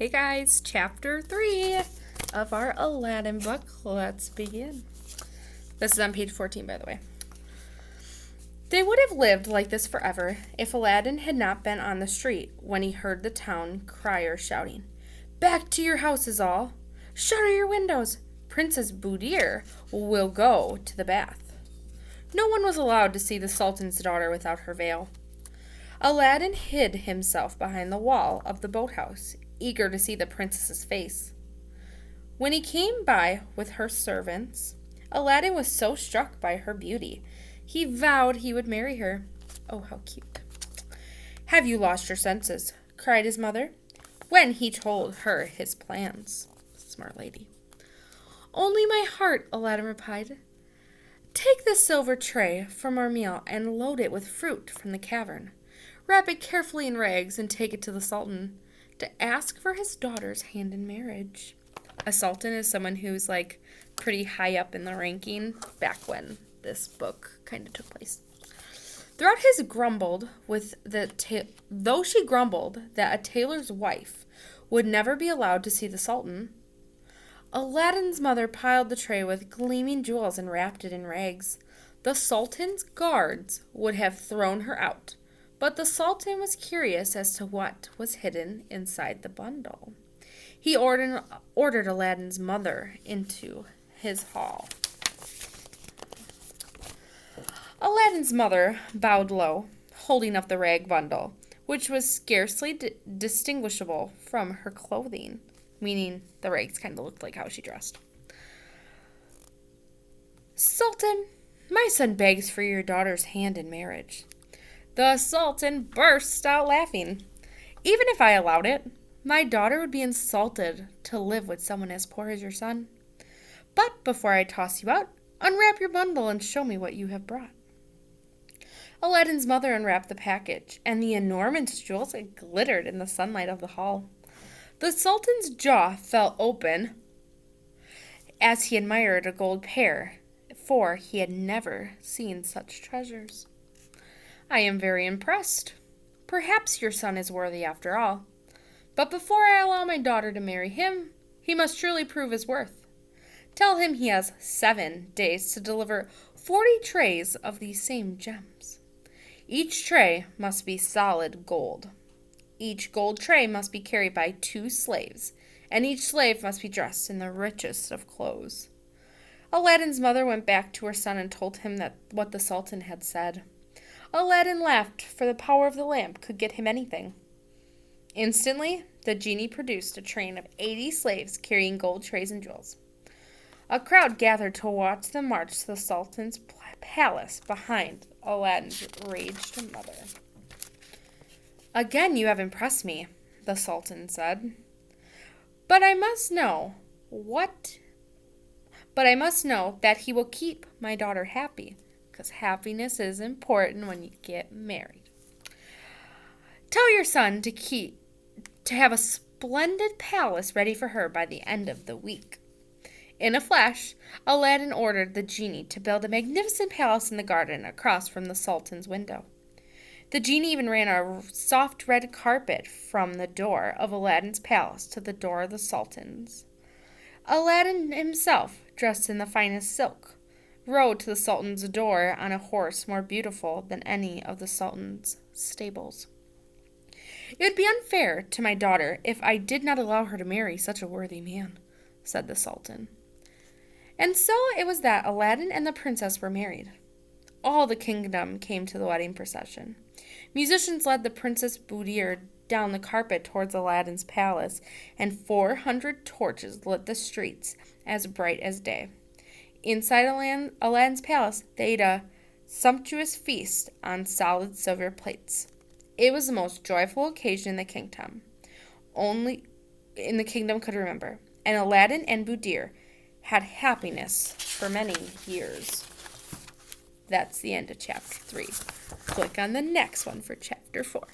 Hey guys, chapter 3 of our Aladdin book. Let's begin. This is on page 14, by the way. They would have lived like this forever if Aladdin had not been on the street when he heard the town crier shouting, "Back to your houses all! Shutter your windows! Princess Buddir will go to the bath." No one was allowed to see the Sultan's daughter without her veil. Aladdin hid himself behind the wall of the boathouse, eager to see the princess's face. When he came by with her servants, Aladdin was so struck by her beauty, he vowed he would marry her. Oh, how cute. "Have you lost your senses?" cried his mother, when he told her his plans. Smart lady. "Only my heart," Aladdin replied. "Take this silver tray from our meal and load it with fruit from the cavern. Wrap it carefully in rags and take it to the Sultan to ask for his daughter's hand in marriage." A sultan is someone who's like pretty high up in the ranking back when this book kind of took place. Though she grumbled that a tailor's wife would never be allowed to see the Sultan, Aladdin's mother piled the tray with gleaming jewels and wrapped it in rags. The Sultan's guards would have thrown her out, but the Sultan was curious as to what was hidden inside the bundle. He ordered Aladdin's mother into his hall. Aladdin's mother bowed low, holding up the rag bundle, which was scarcely distinguishable from her clothing, meaning the rags kind of looked like how she dressed. "Sultan, my son begs for your daughter's hand in marriage." The Sultan burst out laughing. "Even if I allowed it, my daughter would be insulted to live with someone as poor as your son. But before I toss you out, unwrap your bundle and show me what you have brought." Aladdin's mother unwrapped the package, and the enormous jewels glittered in the sunlight of the hall. The Sultan's jaw fell open as he admired a gold pair, for he had never seen such treasures. "I am very impressed. Perhaps your son is worthy after all. But before I allow my daughter to marry him, he must surely prove his worth. Tell him he has 7 days to deliver 40 trays of these same gems. Each tray must be solid gold. Each gold tray must be carried by 2 slaves, and each slave must be dressed in the richest of clothes." Aladdin's mother went back to her son and told him what the Sultan had said. Aladdin laughed, for the power of the lamp could get him anything. Instantly, the genie produced a train of 80 slaves carrying gold trays and jewels. A crowd gathered to watch them march to the Sultan's palace behind Aladdin's enraged mother. "Again you have impressed me," the Sultan said. But I must know that he will keep my daughter happy, because happiness is important when you get married. Tell your son to have a splendid palace ready for her by the end of the week." In a flash, Aladdin ordered the genie to build a magnificent palace in the garden across from the Sultan's window. The genie even ran a soft red carpet from the door of Aladdin's palace to the door of the Sultan's. Aladdin himself, dressed in the finest silk, rode to the Sultan's door on a horse more beautiful than any of the Sultan's stables. "It would be unfair to my daughter if I did not allow her to marry such a worthy man," said the Sultan. And so it was that Aladdin and the princess were married. All the kingdom came to the wedding procession. Musicians led the Princess Buddir down the carpet towards Aladdin's palace, and 400 torches lit the streets as bright as day. Inside Aladdin's palace, they ate a sumptuous feast on solid silver plates. It was the most joyful occasion in the kingdom could remember, and Aladdin and Buddir had happiness for many years. That's the end of chapter 3. Click on the next one for chapter 4.